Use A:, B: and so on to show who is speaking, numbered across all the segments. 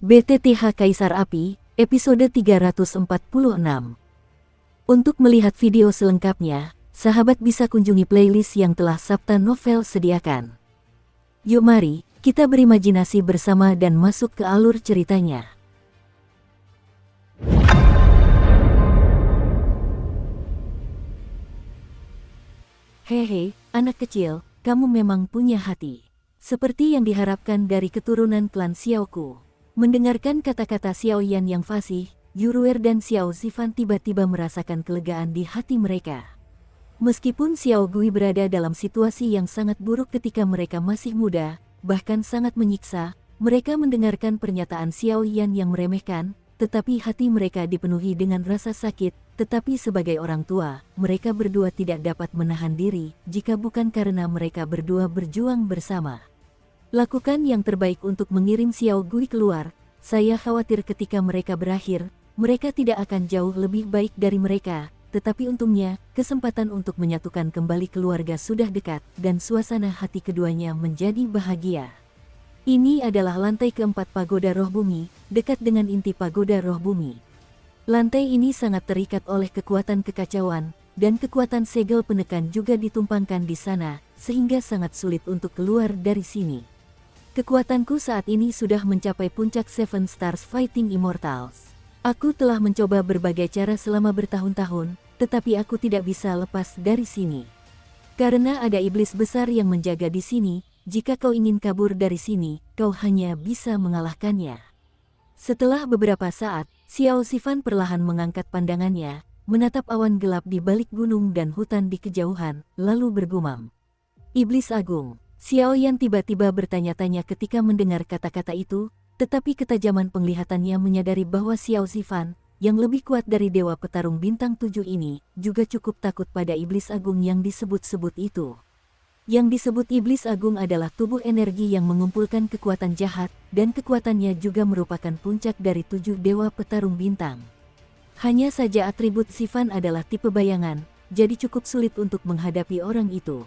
A: BTTH Kaisar Api, episode 346. Untuk melihat video selengkapnya, sahabat bisa kunjungi playlist yang telah Sabta Novel sediakan. Yuk mari, kita berimajinasi bersama dan masuk ke alur ceritanya. Hehe, anak kecil, kamu memang punya hati. Seperti yang diharapkan dari keturunan klan Xiaoku. Mendengarkan kata-kata Xiao Yan yang fasih, Yuruer dan Xiao Zifan tiba-tiba merasakan kelegaan di hati mereka. Meskipun Xiao Gui berada dalam situasi yang sangat buruk ketika mereka masih muda, bahkan sangat menyiksa, mereka mendengarkan pernyataan Xiao Yan yang meremehkan, tetapi hati mereka dipenuhi dengan rasa sakit, tetapi sebagai orang tua, mereka berdua tidak dapat menahan diri, jika bukan karena mereka berdua berjuang bersama. Lakukan yang terbaik untuk mengirim Xiao Gui keluar, saya khawatir ketika mereka berakhir, mereka tidak akan jauh lebih baik dari mereka, tetapi untungnya, kesempatan untuk menyatukan kembali keluarga sudah dekat, dan suasana hati keduanya menjadi bahagia. Ini adalah lantai keempat pagoda roh bumi, dekat dengan inti pagoda roh bumi. Lantai ini sangat terikat oleh kekuatan kekacauan, dan kekuatan segel penekan juga ditumpangkan di sana, sehingga sangat sulit untuk keluar dari sini. Kekuatanku saat ini sudah mencapai puncak Seven Stars Fighting Immortals. Aku telah mencoba berbagai cara selama bertahun-tahun, tetapi aku tidak bisa lepas dari sini. Karena ada iblis besar yang menjaga di sini, jika kau ingin kabur dari sini, kau hanya bisa mengalahkannya. Setelah beberapa saat, Xiao Zifan perlahan mengangkat pandangannya, menatap awan gelap di balik gunung dan hutan di kejauhan, lalu bergumam. Iblis Agung. Xiao Yan tiba-tiba bertanya-tanya ketika mendengar kata-kata itu, tetapi ketajaman penglihatannya menyadari bahwa Xiao Zifan, yang lebih kuat dari Dewa Petarung Bintang 7 ini, juga cukup takut pada Iblis Agung yang disebut-sebut itu. Yang disebut Iblis Agung adalah tubuh energi yang mengumpulkan kekuatan jahat, dan kekuatannya juga merupakan puncak dari 7 Dewa Petarung Bintang. Hanya saja atribut Zifan adalah tipe bayangan, jadi cukup sulit untuk menghadapi orang itu.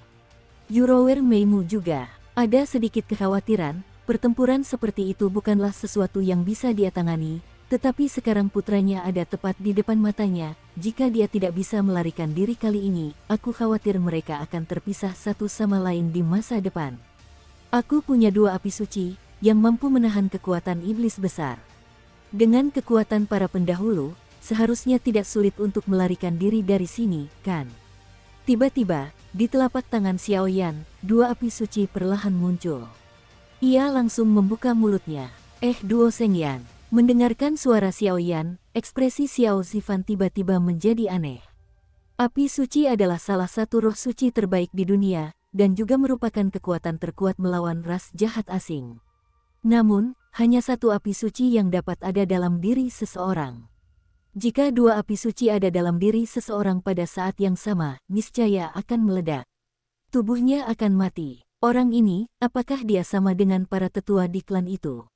A: Yurower Meimu juga. Ada sedikit kekhawatiran, pertempuran seperti itu bukanlah sesuatu yang bisa dia tangani, tetapi sekarang putranya ada tepat di depan matanya, jika dia tidak bisa melarikan diri kali ini, aku khawatir mereka akan terpisah satu sama lain di masa depan. Aku punya 2 api suci, yang mampu menahan kekuatan iblis besar. Dengan kekuatan para pendahulu, seharusnya tidak sulit untuk melarikan diri dari sini, kan? Tiba-tiba, di telapak tangan Xiao Yan, 2 api suci perlahan muncul. Ia langsung membuka mulutnya. Duo Seng Yan. Mendengarkan suara Xiao Yan, ekspresi Xiao Zifan tiba-tiba menjadi aneh. Api suci adalah salah satu roh suci terbaik di dunia, dan juga merupakan kekuatan terkuat melawan ras jahat asing. Namun, hanya 1 api suci yang dapat ada dalam diri seseorang. Jika 2 api suci ada dalam diri seseorang pada saat yang sama, niscaya akan meledak. Tubuhnya akan mati. Orang ini, apakah dia sama dengan para tetua di klan itu?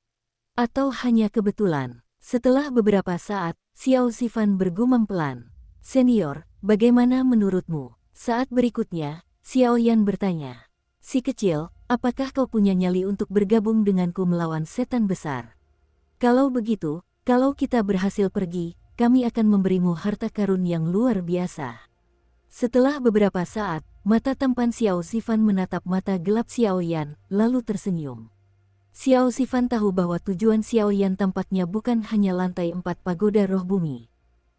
A: Atau hanya kebetulan? Setelah beberapa saat, Xiao Zifan bergumam pelan. Senior, bagaimana menurutmu? Saat berikutnya, Xiao Yan bertanya. Si kecil, apakah kau punya nyali untuk bergabung denganku melawan setan besar? Kalau begitu, kalau kita berhasil pergi, kami akan memberimu harta karun yang luar biasa. Setelah beberapa saat, mata tampan Xiao Zifan menatap mata gelap Xiao Yan, lalu tersenyum. Xiao Zifan tahu bahwa tujuan Xiao Yan tampaknya bukan hanya lantai 4 pagoda roh bumi.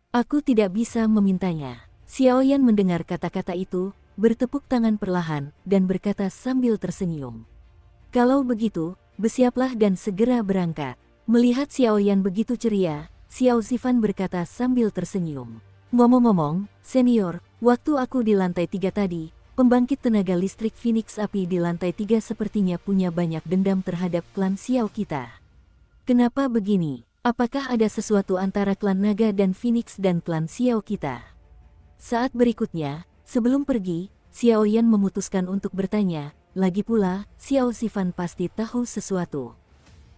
A: Aku tidak bisa memintanya. Xiao Yan mendengar kata-kata itu, bertepuk tangan perlahan, dan berkata sambil tersenyum. Kalau begitu, bersiaplah dan segera berangkat. Melihat Xiao Yan begitu ceria, Xiao Zifan berkata sambil tersenyum. Ngomong-ngomong, senior, waktu aku di lantai 3 tadi, pembangkit tenaga listrik Phoenix Api di lantai 3 sepertinya punya banyak dendam terhadap klan Xiao kita. Kenapa begini? Apakah ada sesuatu antara klan Naga dan Phoenix dan klan Xiao kita? Saat berikutnya, sebelum pergi, Xiao Yan memutuskan untuk bertanya, lagi pula, Xiao Zifan pasti tahu sesuatu.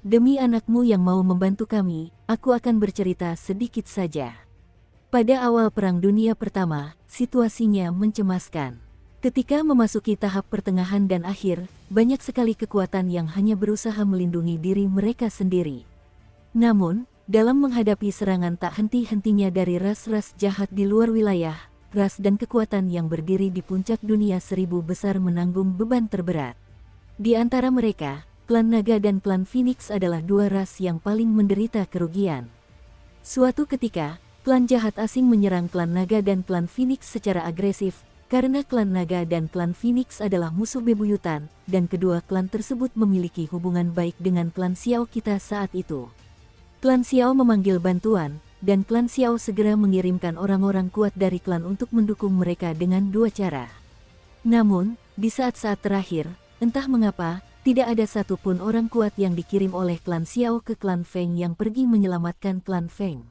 A: Demi anakmu yang mau membantu kami, aku akan bercerita sedikit saja. Pada awal Perang Dunia Pertama, situasinya mencemaskan. Ketika memasuki tahap pertengahan dan akhir, banyak sekali kekuatan yang hanya berusaha melindungi diri mereka sendiri. Namun, dalam menghadapi serangan tak henti-hentinya dari ras-ras jahat di luar wilayah, ras dan kekuatan yang berdiri di puncak dunia seribu besar menanggung beban terberat. Di antara mereka, klan naga dan klan Phoenix adalah dua ras yang paling menderita kerugian. Suatu ketika, klan jahat asing menyerang klan naga dan klan Phoenix secara agresif, karena klan naga dan klan Phoenix adalah musuh bebuyutan, dan kedua klan tersebut memiliki hubungan baik dengan klan Xiao kita saat itu. Klan Xiao memanggil bantuan, dan klan Xiao segera mengirimkan orang-orang kuat dari klan untuk mendukung mereka dengan dua cara. Namun, di saat-saat terakhir, entah mengapa, tidak ada satupun orang kuat yang dikirim oleh klan Xiao ke klan Feng yang pergi menyelamatkan klan Feng.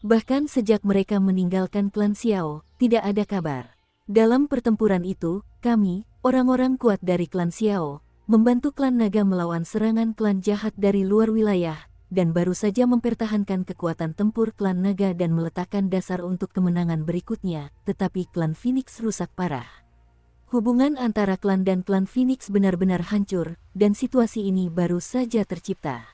A: Bahkan sejak mereka meninggalkan klan Xiao, tidak ada kabar. Dalam pertempuran itu, kami, orang-orang kuat dari klan Xiao, membantu klan naga melawan serangan klan jahat dari luar wilayah, dan baru saja mempertahankan kekuatan tempur klan naga dan meletakkan dasar untuk kemenangan berikutnya, tetapi klan Phoenix rusak parah. Hubungan antara klan dan klan Phoenix benar-benar hancur, dan situasi ini baru saja tercipta.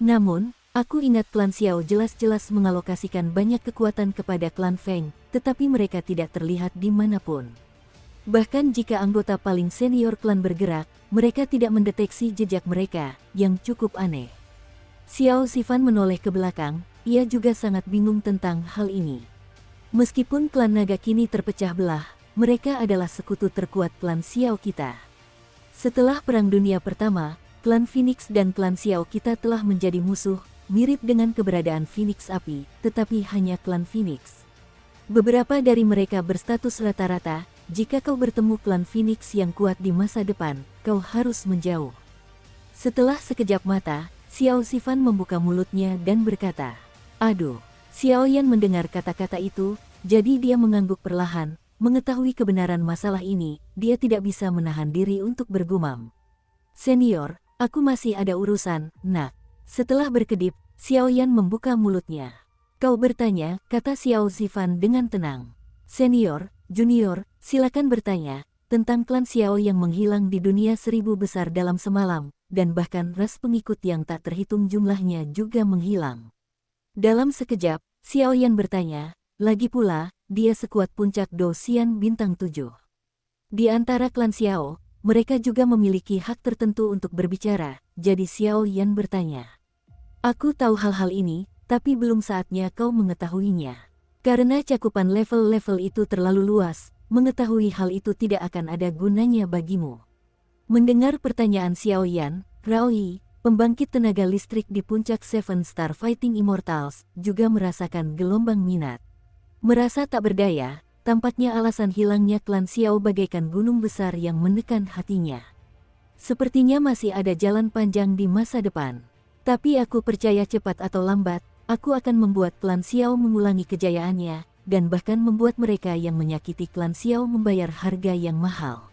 A: Namun, aku ingat klan Xiao jelas-jelas mengalokasikan banyak kekuatan kepada klan Feng, tetapi mereka tidak terlihat dimanapun. Bahkan jika anggota paling senior klan bergerak, mereka tidak mendeteksi jejak mereka, yang cukup aneh. Xiao Zifan menoleh ke belakang, ia juga sangat bingung tentang hal ini. Meskipun klan naga kini terpecah belah, mereka adalah sekutu terkuat klan Xiao kita. Setelah Perang Dunia Pertama, klan Phoenix dan klan Xiao kita telah menjadi musuh, mirip dengan keberadaan Phoenix Api, tetapi hanya klan Phoenix. Beberapa dari mereka berstatus rata-rata, jika kau bertemu klan Phoenix yang kuat di masa depan, kau harus menjauh. Setelah sekejap mata, Xiao Zifan membuka mulutnya dan berkata, "Aduh." Xiao Yan mendengar kata-kata itu, jadi dia mengangguk perlahan. Mengetahui kebenaran masalah ini, dia tidak bisa menahan diri untuk bergumam. "Senior, aku masih ada urusan, nak." Setelah berkedip, Xiao Yan membuka mulutnya. "Kau bertanya," kata Xiao Zifan dengan tenang. "Senior, junior, silakan bertanya tentang klan Xiao yang menghilang di dunia seribu besar dalam semalam, dan bahkan ras pengikut yang tak terhitung jumlahnya juga menghilang." Dalam sekejap, Xiao Yan bertanya, "Lagi pula, dia sekuat puncak Dosian bintang 7. Di antara klan Xiao, mereka juga memiliki hak tertentu untuk berbicara." Jadi Xiao Yan bertanya, "Aku tahu hal-hal ini, tapi belum saatnya kau mengetahuinya. Karena cakupan level-level itu terlalu luas, mengetahui hal itu tidak akan ada gunanya bagimu." Mendengar pertanyaan Xiao Yan, Rao Yi, pembangkit tenaga listrik di puncak Seven Star Fighting Immortals, juga merasakan gelombang minat. Merasa tak berdaya, tampaknya alasan hilangnya klan Xiao bagaikan gunung besar yang menekan hatinya. Sepertinya masih ada jalan panjang di masa depan. Tapi aku percaya cepat atau lambat, aku akan membuat klan Xiao mengulangi kejayaannya, dan bahkan membuat mereka yang menyakiti klan Xiao membayar harga yang mahal.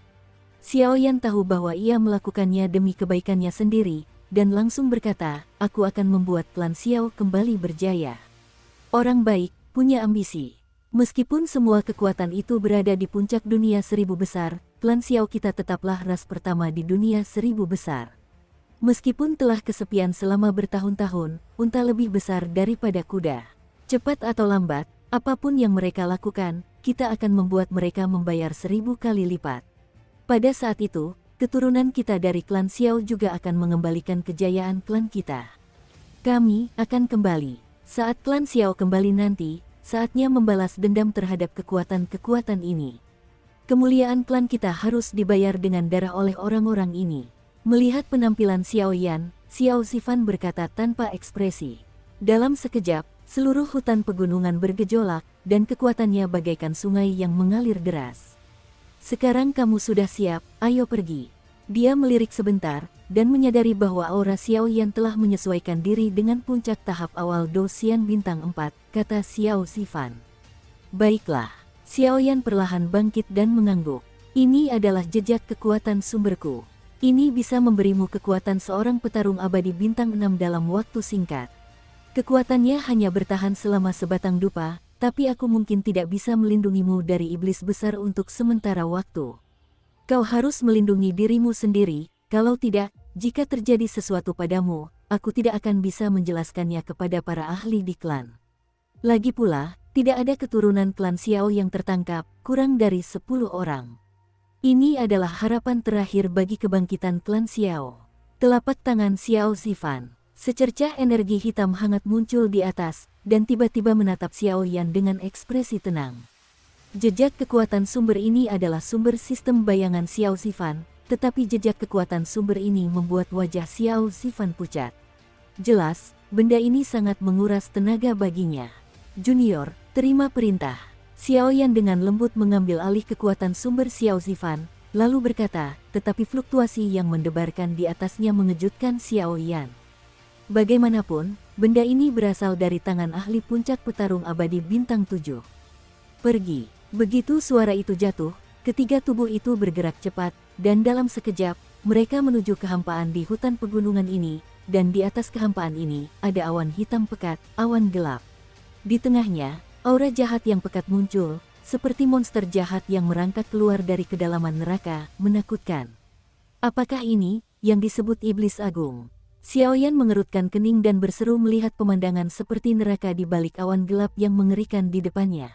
A: Xiao Yan tahu bahwa ia melakukannya demi kebaikannya sendiri, dan langsung berkata, "Aku akan membuat klan Xiao kembali berjaya." Orang baik, punya ambisi. Meskipun semua kekuatan itu berada di puncak dunia seribu besar, klan Xiao kita tetaplah ras pertama di dunia seribu besar. Meskipun telah kesepian selama bertahun-tahun, unta lebih besar daripada kuda. Cepat atau lambat, apapun yang mereka lakukan, kita akan membuat mereka membayar 1000 kali lipat. Pada saat itu, keturunan kita dari klan Xiao juga akan mengembalikan kejayaan klan kita. Kami akan kembali. Saat klan Xiao kembali nanti, saatnya membalas dendam terhadap kekuatan-kekuatan ini. Kemuliaan klan kita harus dibayar dengan darah oleh orang-orang ini. Melihat penampilan Xiao Yan, Xiao Zifan berkata tanpa ekspresi. Dalam sekejap, seluruh hutan pegunungan bergejolak, dan kekuatannya bagaikan sungai yang mengalir deras. "Sekarang kamu sudah siap, ayo pergi." Dia melirik sebentar, dan menyadari bahwa aura Xiao Yan telah menyesuaikan diri dengan puncak tahap awal Dosian bintang 4, kata Xiao Zifan. "Baiklah." Xiao Yan perlahan bangkit dan mengangguk. "Ini adalah jejak kekuatan sumberku. Ini bisa memberimu kekuatan seorang petarung abadi bintang 6 dalam waktu singkat. Kekuatannya hanya bertahan selama sebatang dupa, tapi aku mungkin tidak bisa melindungimu dari iblis besar untuk sementara waktu. Kau harus melindungi dirimu sendiri, kalau tidak, jika terjadi sesuatu padamu, aku tidak akan bisa menjelaskannya kepada para ahli di klan. Lagi pula, tidak ada keturunan klan Xiao yang tertangkap, kurang dari 10 orang. Ini adalah harapan terakhir bagi kebangkitan klan Xiao. Telapak tangan Xiao Zifan, secercah energi hitam hangat muncul di atas, dan tiba-tiba menatap Xiao Yan dengan ekspresi tenang. Jejak kekuatan sumber ini adalah sumber sistem bayangan Xiao Zifan, tetapi jejak kekuatan sumber ini membuat wajah Xiao Zifan pucat. Jelas, benda ini sangat menguras tenaga baginya. Junior, terima perintah. Xiao Yan dengan lembut mengambil alih kekuatan sumber Xiao Zifan, lalu berkata, tetapi fluktuasi yang mendebarkan di atasnya mengejutkan Xiao Yan. Bagaimanapun, benda ini berasal dari tangan ahli puncak petarung abadi bintang 7. Pergi. Begitu suara itu jatuh, ketiga tubuh itu bergerak cepat, dan dalam sekejap, mereka menuju kehampaan di hutan pegunungan ini, dan di atas kehampaan ini, ada awan hitam pekat, awan gelap. Di tengahnya, aura jahat yang pekat muncul, seperti monster jahat yang merangkak keluar dari kedalaman neraka, menakutkan. Apakah ini yang disebut iblis agung? Xiao Yan mengerutkan kening dan berseru melihat pemandangan seperti neraka di balik awan gelap yang mengerikan di depannya.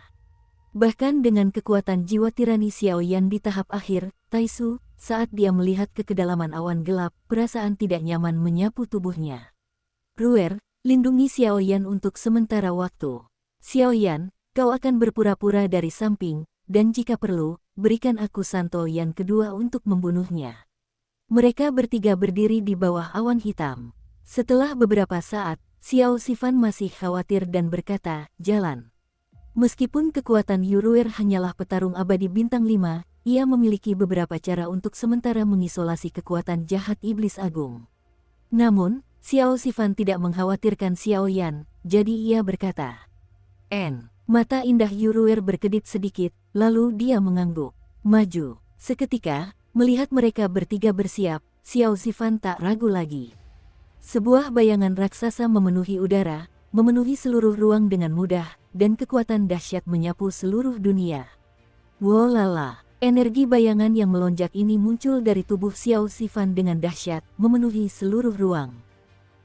A: Bahkan dengan kekuatan jiwa tirani Xiao Yan di tahap akhir, Taisu, saat dia melihat ke kedalaman awan gelap, perasaan tidak nyaman menyapu tubuhnya. Ruer, lindungi Xiao Yan untuk sementara waktu. Xiao Yan, kau akan berpura-pura dari samping, dan jika perlu, berikan aku Santo Yan kedua untuk membunuhnya. Mereka bertiga berdiri di bawah awan hitam. Setelah beberapa saat, Xiao Zifan masih khawatir dan berkata, jalan. Meskipun kekuatan Yuruer hanyalah petarung abadi bintang 5, ia memiliki beberapa cara untuk sementara mengisolasi kekuatan jahat iblis agung. Namun, Xiao Zifan tidak mengkhawatirkan Xiao Yan, jadi ia berkata, Mata indah Yuruer berkedip sedikit, lalu dia mengangguk. Maju. Seketika, melihat mereka bertiga bersiap, Xiao Zifan tak ragu lagi. Sebuah bayangan raksasa memenuhi udara, memenuhi seluruh ruang dengan mudah, dan kekuatan dahsyat menyapu seluruh dunia. Wolala, energi bayangan yang melonjak ini muncul dari tubuh Xiao Zifan dengan dahsyat, memenuhi seluruh ruang.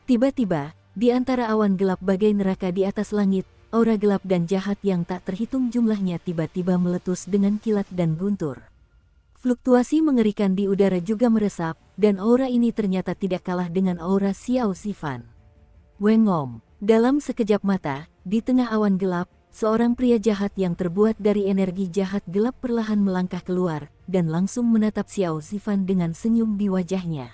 A: Tiba-tiba, di antara awan gelap bagai neraka di atas langit, aura gelap dan jahat yang tak terhitung jumlahnya tiba-tiba meletus dengan kilat dan guntur. Fluktuasi mengerikan di udara juga meresap, dan aura ini ternyata tidak kalah dengan aura Xiao Zifan. Wengom, dalam sekejap mata, di tengah awan gelap, seorang pria jahat yang terbuat dari energi jahat gelap perlahan melangkah keluar, dan langsung menatap Xiao Zifan dengan senyum di wajahnya.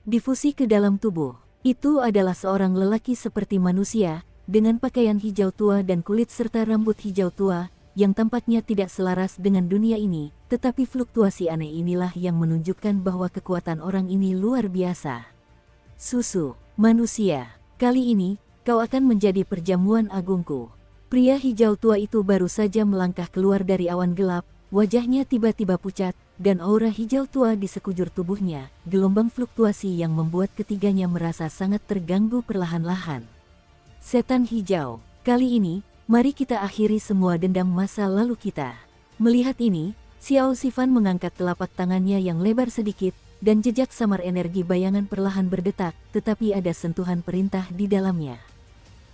A: Difusi ke dalam tubuh, itu adalah seorang lelaki seperti manusia, dengan pakaian hijau tua dan kulit serta rambut hijau tua, yang tampaknya tidak selaras dengan dunia ini, tetapi fluktuasi aneh inilah yang menunjukkan bahwa kekuatan orang ini luar biasa. Susu, manusia, kali ini, kau akan menjadi perjamuan agungku. Pria hijau tua itu baru saja melangkah keluar dari awan gelap, wajahnya tiba-tiba pucat, dan aura hijau tua di sekujur tubuhnya, gelombang fluktuasi yang membuat ketiganya merasa sangat terganggu perlahan-lahan. Setan hijau, kali ini, mari kita akhiri semua dendam masa lalu kita. Melihat ini, Xiao Zifan mengangkat telapak tangannya yang lebar sedikit, dan jejak samar energi bayangan perlahan berdetak, tetapi ada sentuhan perintah di dalamnya.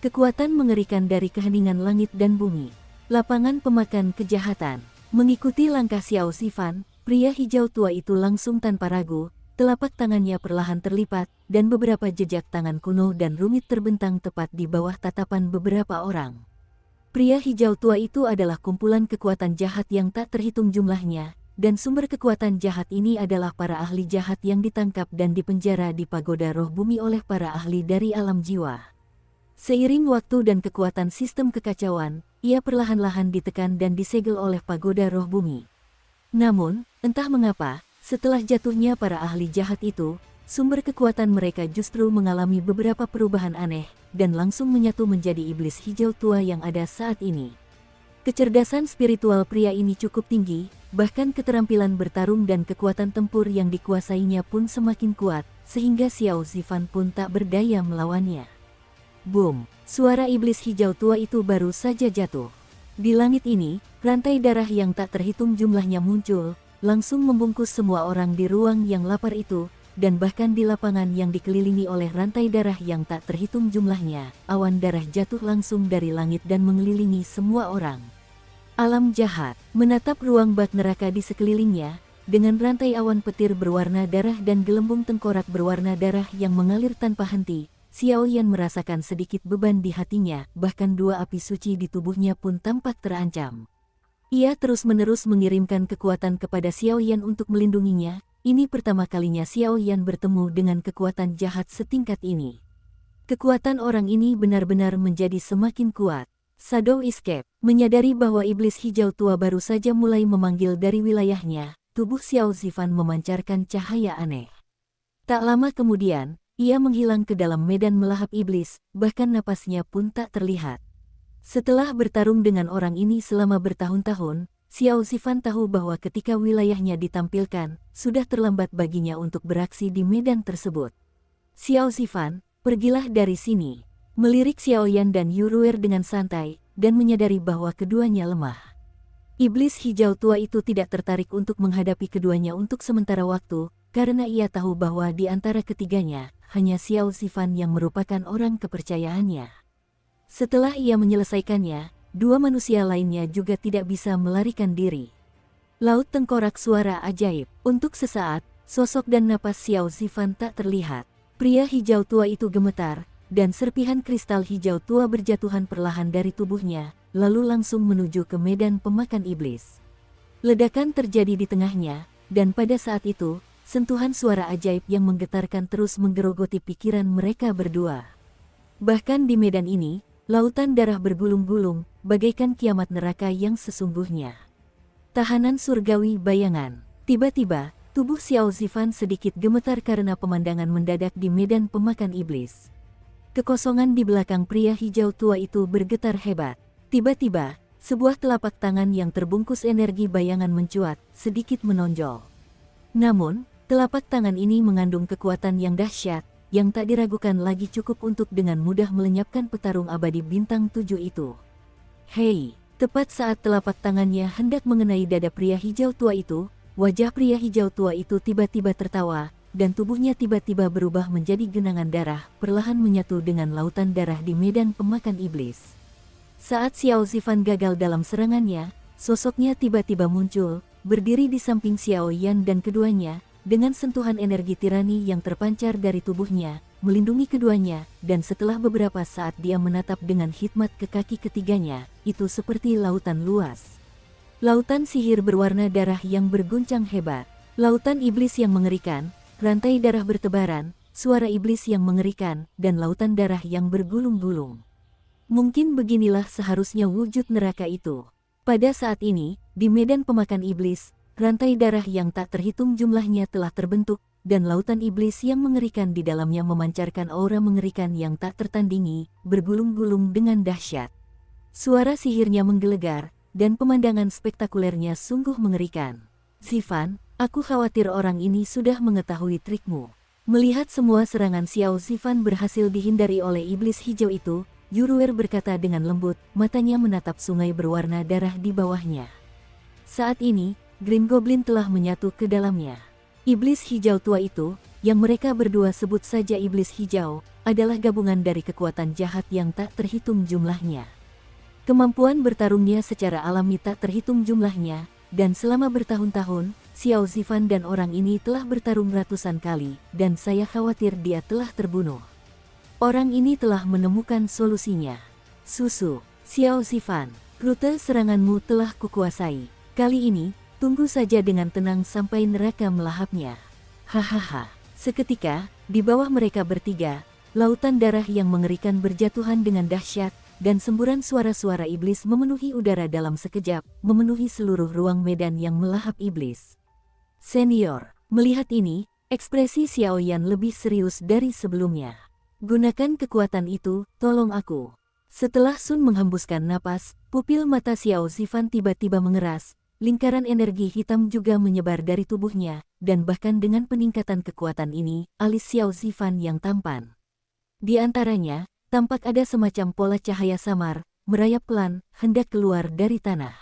A: Kekuatan mengerikan dari keheningan langit dan bumi. Lapangan pemakan kejahatan. Mengikuti langkah Xiao Zifan, pria hijau tua itu langsung tanpa ragu, telapak tangannya perlahan terlipat, dan beberapa jejak tangan kuno dan rumit terbentang tepat di bawah tatapan beberapa orang. Pria hijau tua itu adalah kumpulan kekuatan jahat yang tak terhitung jumlahnya, dan sumber kekuatan jahat ini adalah para ahli jahat yang ditangkap dan dipenjara di pagoda roh bumi oleh para ahli dari alam jiwa. Seiring waktu dan kekuatan sistem kekacauan, ia perlahan-lahan ditekan dan disegel oleh pagoda roh bumi. Namun, entah mengapa, setelah jatuhnya para ahli jahat itu, sumber kekuatan mereka justru mengalami beberapa perubahan aneh, dan langsung menyatu menjadi iblis hijau tua yang ada saat ini. Kecerdasan spiritual pria ini cukup tinggi, bahkan keterampilan bertarung dan kekuatan tempur yang dikuasainya pun semakin kuat, sehingga Xiao Zifan pun tak berdaya melawannya. Boom! Suara iblis hijau tua itu baru saja jatuh. Di langit ini, rantai darah yang tak terhitung jumlahnya muncul, langsung membungkus semua orang di ruang yang lapar itu, dan bahkan di lapangan yang dikelilingi oleh rantai darah yang tak terhitung jumlahnya, awan darah jatuh langsung dari langit dan mengelilingi semua orang. Alam jahat menatap ruang bak neraka di sekelilingnya, dengan rantai awan petir berwarna darah dan gelembung tengkorak berwarna darah yang mengalir tanpa henti. Xiao Yan merasakan sedikit beban di hatinya, bahkan dua api suci di tubuhnya pun tampak terancam. Ia terus-menerus mengirimkan kekuatan kepada Xiao Yan untuk melindunginya. Ini pertama kalinya Xiao Yan bertemu dengan kekuatan jahat setingkat ini. Kekuatan orang ini benar-benar menjadi semakin kuat. Shadow Escape menyadari bahwa iblis hijau tua baru saja mulai memanggil dari wilayahnya. Tubuh Xiao Zifan memancarkan cahaya aneh. Tak lama kemudian, ia menghilang ke dalam medan melahap iblis, bahkan napasnya pun tak terlihat. Setelah bertarung dengan orang ini selama bertahun-tahun, Xiao Zifan tahu bahwa ketika wilayahnya ditampilkan, sudah terlambat baginya untuk beraksi di medan tersebut. Xiao Zifan, pergilah dari sini. Melirik Xiao Yan dan Yuruer dengan santai, dan menyadari bahwa keduanya lemah. Iblis hijau tua itu tidak tertarik untuk menghadapi keduanya untuk sementara waktu, karena ia tahu bahwa di antara ketiganya, hanya Xiao Zifan yang merupakan orang kepercayaannya. Setelah ia menyelesaikannya, dua manusia lainnya juga tidak bisa melarikan diri. Laut tengkorak suara ajaib. Untuk sesaat, sosok dan napas Xiao Zifan tak terlihat. Pria hijau tua itu gemetar, dan serpihan kristal hijau tua berjatuhan perlahan dari tubuhnya, lalu langsung menuju ke medan pemakan iblis. Ledakan terjadi di tengahnya, dan pada saat itu, sentuhan suara ajaib yang menggetarkan terus menggerogoti pikiran mereka berdua. Bahkan di medan ini, lautan darah bergulung-gulung, bagaikan kiamat neraka yang sesungguhnya. Tahanan surgawi bayangan. Tiba-tiba, tubuh Xiao Zifan sedikit gemetar karena pemandangan mendadak di medan pemakan iblis. Kekosongan di belakang pria hijau tua itu bergetar hebat. Tiba-tiba, sebuah telapak tangan yang terbungkus energi bayangan mencuat, sedikit menonjol. Namun, telapak tangan ini mengandung kekuatan yang dahsyat, yang tak diragukan lagi cukup untuk dengan mudah melenyapkan petarung abadi bintang 7 itu. Hei, tepat saat telapak tangannya hendak mengenai dada pria hijau tua itu, wajah pria hijau tua itu tiba-tiba tertawa, dan tubuhnya tiba-tiba berubah menjadi genangan darah, perlahan menyatu dengan lautan darah di medan pemakan iblis. Saat Xiao Zifan gagal dalam serangannya, sosoknya tiba-tiba muncul, berdiri di samping Xiao Yan dan keduanya, dengan sentuhan energi tirani yang terpancar dari tubuhnya, melindungi keduanya, dan setelah beberapa saat dia menatap dengan hikmat ke kaki ketiganya, itu seperti lautan luas. Lautan sihir berwarna darah yang berguncang hebat, lautan iblis yang mengerikan, rantai darah bertebaran, suara iblis yang mengerikan, dan lautan darah yang bergulung-gulung. Mungkin beginilah seharusnya wujud neraka itu. Pada saat ini, di medan pemakan iblis, rantai darah yang tak terhitung jumlahnya telah terbentuk, dan lautan iblis yang mengerikan di dalamnya memancarkan aura mengerikan yang tak tertandingi, bergulung-gulung dengan dahsyat. Suara sihirnya menggelegar, dan pemandangan spektakulernya sungguh mengerikan. Zifan, aku khawatir orang ini sudah mengetahui trikmu. Melihat semua serangan Xiao Zifan berhasil dihindari oleh iblis hijau itu, Yuruer berkata dengan lembut, matanya menatap sungai berwarna darah di bawahnya. Saat ini, Green Goblin telah menyatu ke dalamnya. Iblis hijau tua itu, yang mereka berdua sebut saja iblis hijau, adalah gabungan dari kekuatan jahat yang tak terhitung jumlahnya. Kemampuan bertarungnya secara alami tak terhitung jumlahnya, dan selama bertahun-tahun, Xiao Zifan dan orang ini telah bertarung ratusan kali, dan saya khawatir dia telah terbunuh. Orang ini telah menemukan solusinya. Susu, Xiao Zifan, rute seranganmu telah kukuasai. Kali ini, tunggu saja dengan tenang sampai neraka melahapnya. Hahaha. Seketika, di bawah mereka bertiga, lautan darah yang mengerikan berjatuhan dengan dahsyat, dan semburan suara-suara iblis memenuhi udara dalam sekejap, memenuhi seluruh ruang medan yang melahap iblis. Senior, melihat ini, ekspresi Xiao Yan lebih serius dari sebelumnya. Gunakan kekuatan itu, tolong aku. Setelah Sun menghembuskan napas, pupil mata Xiao Zifan tiba-tiba mengeras. Lingkaran energi hitam juga menyebar dari tubuhnya, dan bahkan dengan peningkatan kekuatan ini, alis Xiao Zifan yang tampan. Di antaranya, tampak ada semacam pola cahaya samar, merayap pelan, hendak keluar dari tanah.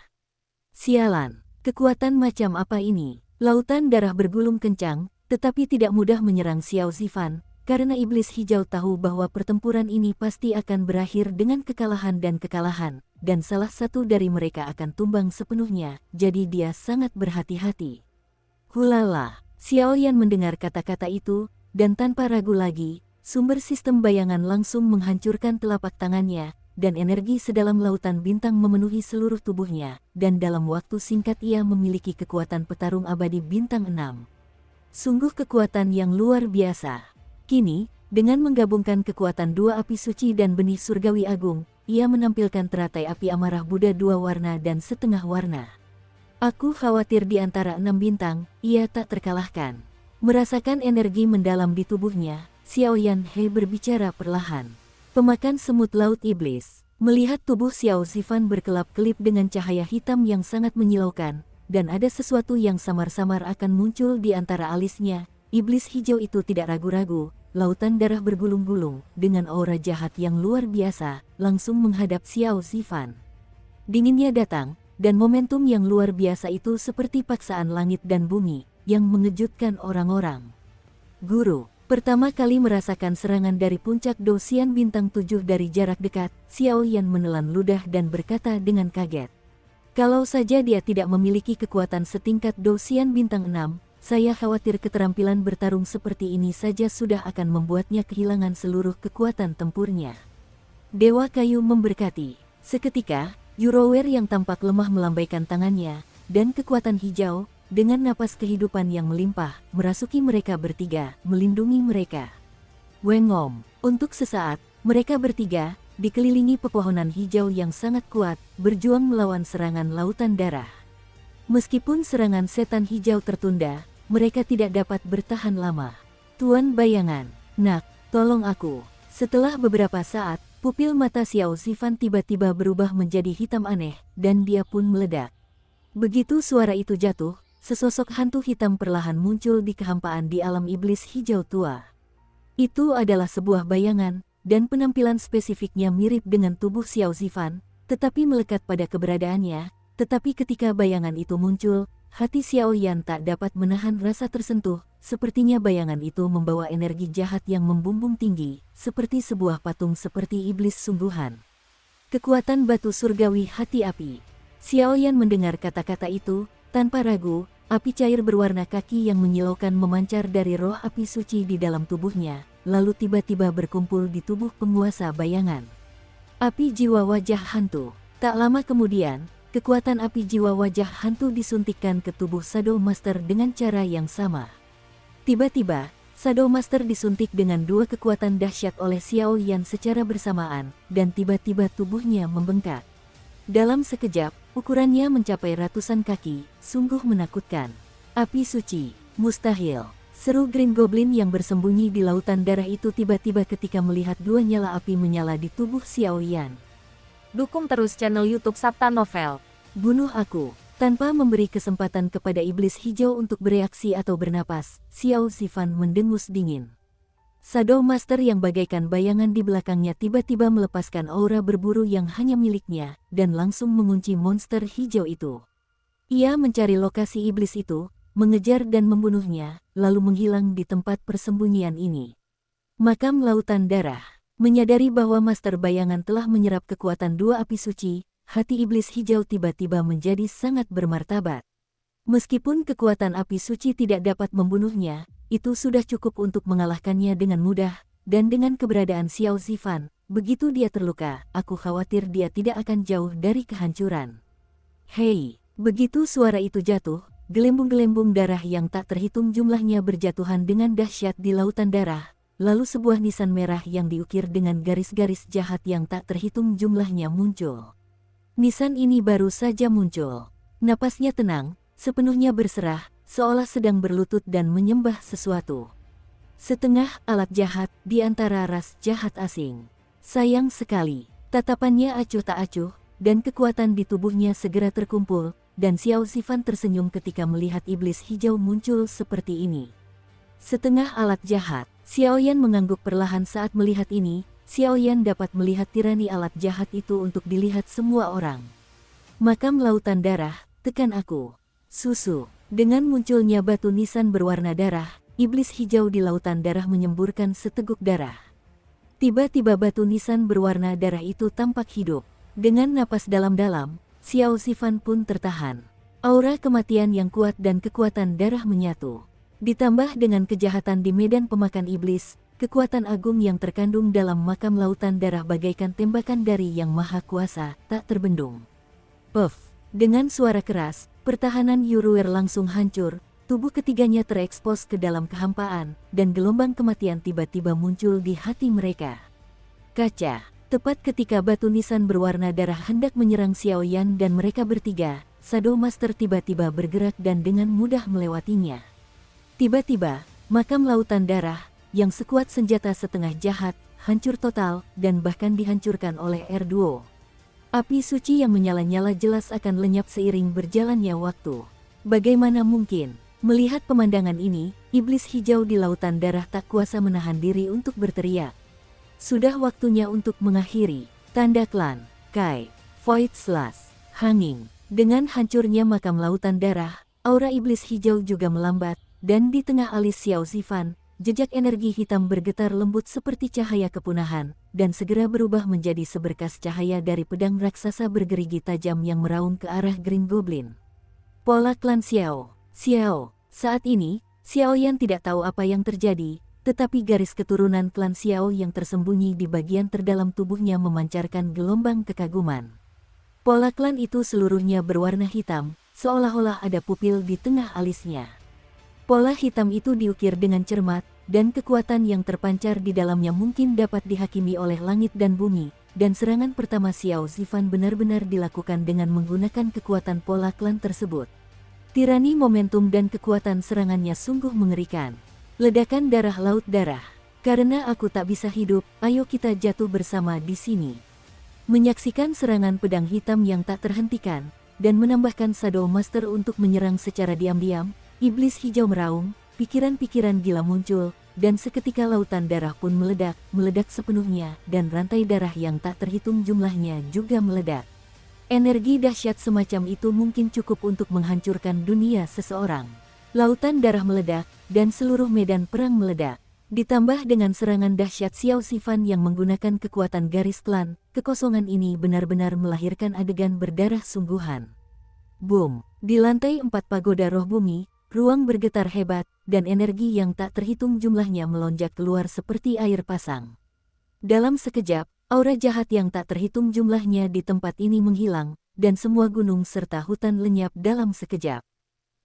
A: Sialan, kekuatan macam apa ini? Lautan darah bergulung kencang, tetapi tidak mudah menyerang Xiao Zifan, karena iblis hijau tahu bahwa pertempuran ini pasti akan berakhir dengan kekalahan, dan salah satu dari mereka akan tumbang sepenuhnya, jadi dia sangat berhati-hati. Hulala, Xiaoyan mendengar kata-kata itu, dan tanpa ragu lagi, sumber sistem bayangan langsung menghancurkan telapak tangannya, dan energi sedalam lautan bintang memenuhi seluruh tubuhnya, dan dalam waktu singkat ia memiliki kekuatan petarung abadi bintang 6. Sungguh kekuatan yang luar biasa. Kini, dengan menggabungkan kekuatan dua api suci dan benih surgawi agung, ia menampilkan teratai api amarah Buddha 2 warna dan setengah warna. Aku khawatir di antara 6 bintang, ia tak terkalahkan. Merasakan energi mendalam di tubuhnya, Xiaoyan He berbicara perlahan. Pemakan semut laut iblis, melihat tubuh Xiao Zifan berkelap-kelip dengan cahaya hitam yang sangat menyilaukan, dan ada sesuatu yang samar-samar akan muncul di antara alisnya. Iblis hijau itu tidak ragu-ragu, lautan darah bergulung-gulung, dengan aura jahat yang luar biasa, langsung menghadap Xiao Zifan. Dinginnya datang, dan momentum yang luar biasa itu seperti paksaan langit dan bumi, yang mengejutkan orang-orang. Guru, pertama kali merasakan serangan dari puncak Dosian bintang 7 dari jarak dekat, Xiaoyan menelan ludah dan berkata dengan kaget. Kalau saja dia tidak memiliki kekuatan setingkat Dosian bintang 6, saya khawatir keterampilan bertarung seperti ini saja sudah akan membuatnya kehilangan seluruh kekuatan tempurnya. Dewa Kayu memberkati. Seketika, Yurower yang tampak lemah melambaikan tangannya, dan kekuatan hijau, dengan napas kehidupan yang melimpah, merasuki mereka bertiga, melindungi mereka. Wengom, untuk sesaat, mereka bertiga, dikelilingi pepohonan hijau yang sangat kuat, berjuang melawan serangan lautan darah. Meskipun serangan setan hijau tertunda, mereka tidak dapat bertahan lama. Tuan Bayangan, nak, tolong aku. Setelah beberapa saat, pupil mata Xiao Zifan tiba-tiba berubah menjadi hitam aneh, dan dia pun meledak. Begitu suara itu jatuh, sesosok hantu hitam perlahan muncul di kehampaan di alam iblis hijau tua. Itu adalah sebuah bayangan, dan penampilan spesifiknya mirip dengan tubuh Xiao Zifan, tetapi melekat pada keberadaannya. Tetapi ketika bayangan itu muncul, hati Xiaoyan tak dapat menahan rasa tersentuh, sepertinya bayangan itu membawa energi jahat yang membumbung tinggi, seperti sebuah patung seperti iblis sungguhan. Kekuatan batu surgawi hati api. Xiaoyan mendengar kata-kata itu, tanpa ragu, api cair berwarna kaki yang menyilaukan memancar dari roh api suci di dalam tubuhnya, lalu tiba-tiba berkumpul di tubuh penguasa bayangan. Api jiwa wajah hantu. Tak lama kemudian, kekuatan api jiwa wajah hantu disuntikkan ke tubuh Shadow Master dengan cara yang sama. Tiba-tiba, Shadow Master disuntik dengan dua kekuatan dahsyat oleh Xiaoyan secara bersamaan, dan tiba-tiba tubuhnya membengkak. Dalam sekejap, ukurannya mencapai ratusan kaki, sungguh menakutkan. Api suci, mustahil. Seru Green Goblin yang bersembunyi di lautan darah itu tiba-tiba ketika melihat dua nyala api menyala di tubuh Xiaoyan.
B: Dukung terus channel YouTube Sabta Novel.
A: Bunuh aku. Tanpa memberi kesempatan kepada iblis hijau untuk bereaksi atau bernapas, Xiao Zifan mendengus dingin. Shadow Master yang bagaikan bayangan di belakangnya tiba-tiba melepaskan aura berburu yang hanya miliknya, dan langsung mengunci monster hijau itu. Ia mencari lokasi iblis itu, mengejar dan membunuhnya, lalu menghilang di tempat persembunyian ini. Makam Lautan Darah. Menyadari bahwa Master Bayangan telah menyerap kekuatan dua api suci, hati iblis hijau tiba-tiba menjadi sangat bermartabat. Meskipun kekuatan api suci tidak dapat membunuhnya, itu sudah cukup untuk mengalahkannya dengan mudah, dan dengan keberadaan Xiao Zifan, begitu dia terluka, aku khawatir dia tidak akan jauh dari kehancuran. Hei, begitu suara itu jatuh, gelembung-gelembung darah yang tak terhitung jumlahnya berjatuhan dengan dahsyat di lautan darah. Lalu sebuah nisan merah yang diukir dengan garis-garis jahat yang tak terhitung jumlahnya muncul. Nisan ini baru saja muncul. Napasnya tenang, sepenuhnya berserah, seolah sedang berlutut dan menyembah sesuatu. Setengah alat jahat di antara ras jahat asing. Sayang sekali, tatapannya acuh tak acuh, dan kekuatan di tubuhnya segera terkumpul, dan Xiao Zifan tersenyum ketika melihat iblis hijau muncul seperti ini. Setengah alat jahat. Xiaoyan mengangguk perlahan saat melihat ini. Xiaoyan dapat melihat tirani alat jahat itu untuk dilihat semua orang. Makam Lautan Darah, tekan aku. Susu. Dengan munculnya batu nisan berwarna darah, iblis hijau di lautan darah menyemburkan seteguk darah. Tiba-tiba batu nisan berwarna darah itu tampak hidup. Dengan napas dalam-dalam, Xiao Zifan pun tertahan. Aura kematian yang kuat dan kekuatan darah menyatu. Ditambah dengan kejahatan di medan pemakan iblis, kekuatan agung yang terkandung dalam makam lautan darah bagaikan tembakan dari Yang Maha Kuasa, tak terbendung. Puff! Dengan suara keras, pertahanan Yuruer langsung hancur, tubuh ketiganya terekspos ke dalam kehampaan, dan gelombang kematian tiba-tiba muncul di hati mereka. Kaca! Tepat ketika batu nisan berwarna darah hendak menyerang Xiao Yan dan mereka bertiga, Shadow Master tiba-tiba bergerak dan dengan mudah melewatinya. Tiba-tiba, makam lautan darah, yang sekuat senjata setengah jahat, hancur total, dan bahkan dihancurkan oleh R2. Api suci yang menyala-nyala jelas akan lenyap seiring berjalannya waktu. Bagaimana mungkin? Melihat pemandangan ini, iblis hijau di lautan darah tak kuasa menahan diri untuk berteriak. Sudah waktunya untuk mengakhiri. Tanda klan, Kai, Void Slash, Hanging. Dengan hancurnya makam lautan darah, aura iblis hijau juga melambat, dan di tengah alis Xiao Zifan, jejak energi hitam bergetar lembut seperti cahaya kepunahan, dan segera berubah menjadi seberkas cahaya dari pedang raksasa bergerigi tajam yang meraung ke arah Green Goblin. Pola klan Xiao. Saat ini, Xiao Yan tidak tahu apa yang terjadi, tetapi garis keturunan klan Xiao yang tersembunyi di bagian terdalam tubuhnya memancarkan gelombang kekaguman. Pola klan itu seluruhnya berwarna hitam, seolah-olah ada pupil di tengah alisnya. Pola hitam itu diukir dengan cermat, dan kekuatan yang terpancar di dalamnya mungkin dapat dihakimi oleh langit dan bumi, dan serangan pertama Xiao Zifan benar-benar dilakukan dengan menggunakan kekuatan pola klan tersebut. Tirani momentum dan kekuatan serangannya sungguh mengerikan. Ledakan darah laut darah. Karena aku tak bisa hidup, ayo kita jatuh bersama di sini. Menyaksikan serangan pedang hitam yang tak terhentikan, dan menambahkan Shadow Master untuk menyerang secara diam-diam, iblis hijau meraung, pikiran-pikiran gila muncul, dan seketika lautan darah pun meledak sepenuhnya, dan rantai darah yang tak terhitung jumlahnya juga meledak. Energi dahsyat semacam itu mungkin cukup untuk menghancurkan dunia seseorang. Lautan darah meledak, dan seluruh medan perang meledak. Ditambah dengan serangan dahsyat Xiao Zifan yang menggunakan kekuatan garis klan, kekosongan ini benar-benar melahirkan adegan berdarah sungguhan. Boom! Di lantai 4 pagoda roh bumi, ruang bergetar hebat, dan energi yang tak terhitung jumlahnya melonjak keluar seperti air pasang. Dalam sekejap, aura jahat yang tak terhitung jumlahnya di tempat ini menghilang, dan semua gunung serta hutan lenyap dalam sekejap.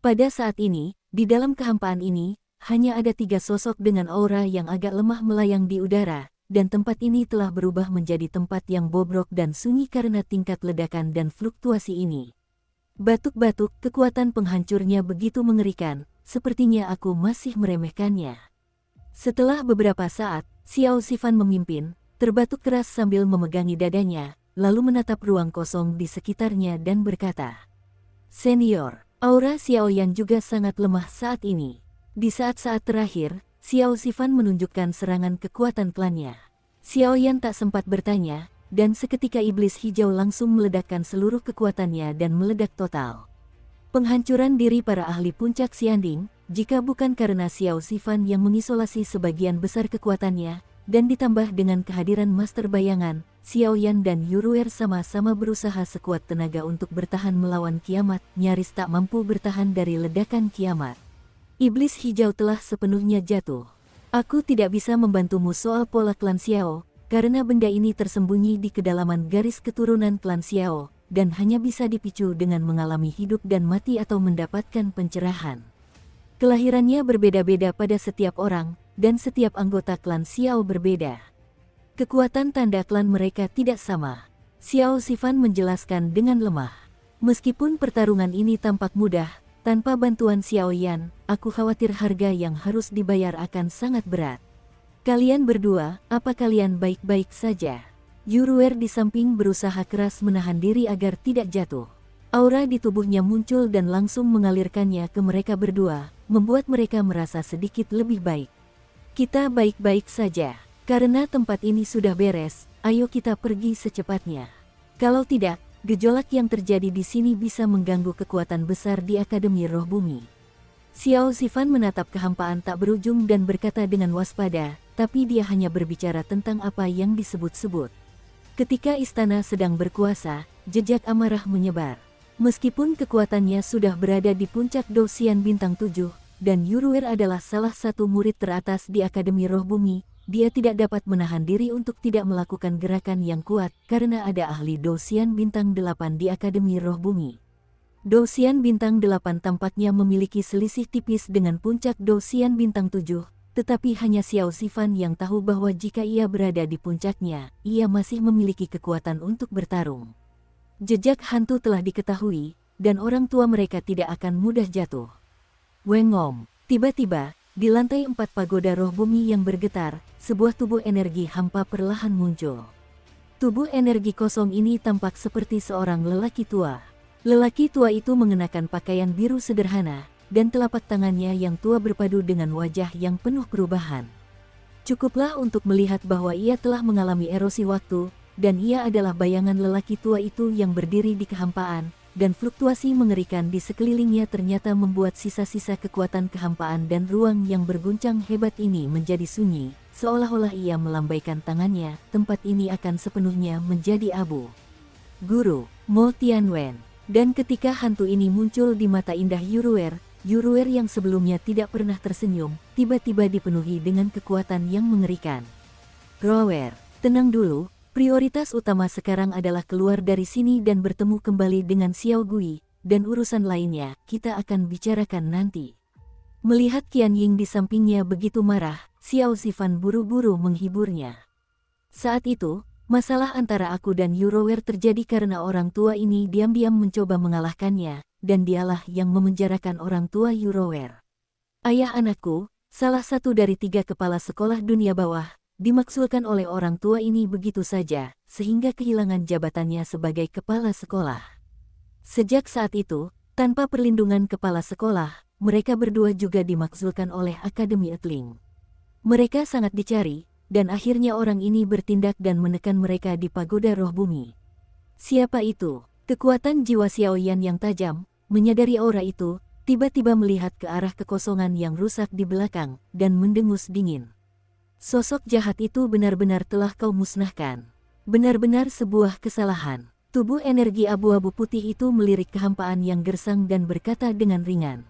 A: Pada saat ini, di dalam kehampaan ini, hanya ada 3 sosok dengan aura yang agak lemah melayang di udara, dan tempat ini telah berubah menjadi tempat yang bobrok dan sunyi karena tingkat ledakan dan fluktuasi ini. Batuk-batuk, kekuatan penghancurnya begitu mengerikan, sepertinya aku masih meremehkannya. Setelah beberapa saat, Xiao Zifan memimpin, terbatuk keras sambil memegangi dadanya, lalu menatap ruang kosong di sekitarnya dan berkata, "Senior, aura Xiao Yan juga sangat lemah saat ini." Di saat-saat terakhir, Xiao Zifan menunjukkan serangan kekuatan klannya. Xiao Yan tak sempat bertanya, dan seketika iblis hijau langsung meledakkan seluruh kekuatannya dan meledak total. Penghancuran diri para ahli puncak Xianding, jika bukan karena Xiao Zifan yang mengisolasi sebagian besar kekuatannya, dan ditambah dengan kehadiran Master Bayangan, Xiao Yan dan Yuruer sama-sama berusaha sekuat tenaga untuk bertahan melawan kiamat, nyaris tak mampu bertahan dari ledakan kiamat. Iblis hijau telah sepenuhnya jatuh. Aku tidak bisa membantumu soal pola klan Xiao, karena benda ini tersembunyi di kedalaman garis keturunan klan Xiao, dan hanya bisa dipicu dengan mengalami hidup dan mati atau mendapatkan pencerahan. Kelahirannya berbeda-beda pada setiap orang, dan setiap anggota klan Xiao berbeda. Kekuatan tanda klan mereka tidak sama. Xiao Zifan menjelaskan dengan lemah. Meskipun pertarungan ini tampak mudah, tanpa bantuan Xiao Yan, aku khawatir harga yang harus dibayar akan sangat berat. Kalian berdua, apa kalian baik-baik saja? Yuruer di samping berusaha keras menahan diri agar tidak jatuh. Aura di tubuhnya muncul dan langsung mengalirkannya ke mereka berdua, membuat mereka merasa sedikit lebih baik. Kita baik-baik saja. Karena tempat ini sudah beres, ayo kita pergi secepatnya. Kalau tidak, gejolak yang terjadi di sini bisa mengganggu kekuatan besar di Akademi Roh Bumi. Xiao Zifan menatap kehampaan tak berujung dan berkata dengan waspada, tapi dia hanya berbicara tentang apa yang disebut-sebut. Ketika istana sedang berkuasa, jejak amarah menyebar. Meskipun kekuatannya sudah berada di puncak Dosian Bintang 7, dan Yuruer adalah salah satu murid teratas di Akademi Roh Bumi, dia tidak dapat menahan diri untuk tidak melakukan gerakan yang kuat karena ada ahli Dosian Bintang 8 di Akademi Roh Bumi. Dosian Bintang 8 tampaknya memiliki selisih tipis dengan puncak Dosian Bintang 7, tetapi hanya Xiao Zifan yang tahu bahwa jika ia berada di puncaknya, ia masih memiliki kekuatan untuk bertarung. Jejak hantu telah diketahui, dan orang tua mereka tidak akan mudah jatuh. Wengom, tiba-tiba, di lantai 4 pagoda roh bumi yang bergetar, sebuah tubuh energi hampa perlahan muncul. Tubuh energi kosong ini tampak seperti seorang lelaki tua. Lelaki tua itu mengenakan pakaian biru sederhana, dan telapak tangannya yang tua berpadu dengan wajah yang penuh perubahan. Cukuplah untuk melihat bahwa ia telah mengalami erosi waktu, dan ia adalah bayangan lelaki tua itu yang berdiri di kehampaan, dan fluktuasi mengerikan di sekelilingnya ternyata membuat sisa-sisa kekuatan kehampaan dan ruang yang berguncang hebat ini menjadi sunyi, seolah-olah ia melambaikan tangannya, tempat ini akan sepenuhnya menjadi abu. Guru, Mo Tianwen. Dan ketika hantu ini muncul di mata indah Yuruer yang sebelumnya tidak pernah tersenyum, tiba-tiba dipenuhi dengan kekuatan yang mengerikan. Rower, tenang dulu, prioritas utama sekarang adalah keluar dari sini dan bertemu kembali dengan Xiao Gui, dan urusan lainnya kita akan bicarakan nanti. Melihat Qian Ying di sampingnya begitu marah, Xiao Zifan buru-buru menghiburnya. Saat itu, masalah antara aku dan Yurower terjadi karena orang tua ini diam-diam mencoba mengalahkannya, dan dialah yang memenjarakan orang tua Yurower. Ayah anakku, salah satu dari 3 kepala sekolah dunia bawah, dimaksulkan oleh orang tua ini begitu saja, sehingga kehilangan jabatannya sebagai kepala sekolah. Sejak saat itu, tanpa perlindungan kepala sekolah, mereka berdua juga dimaksulkan oleh Akademi Etling. Mereka sangat dicari, dan akhirnya orang ini bertindak dan menekan mereka di pagoda roh bumi. Siapa itu? Kekuatan jiwa Xiaoyan yang tajam, menyadari aura itu, tiba-tiba melihat ke arah kekosongan yang rusak di belakang, dan mendengus dingin. Sosok jahat itu benar-benar telah kau musnahkan. Benar-benar sebuah kesalahan. Tubuh energi abu-abu putih itu melirik kehampaan yang gersang dan berkata dengan ringan.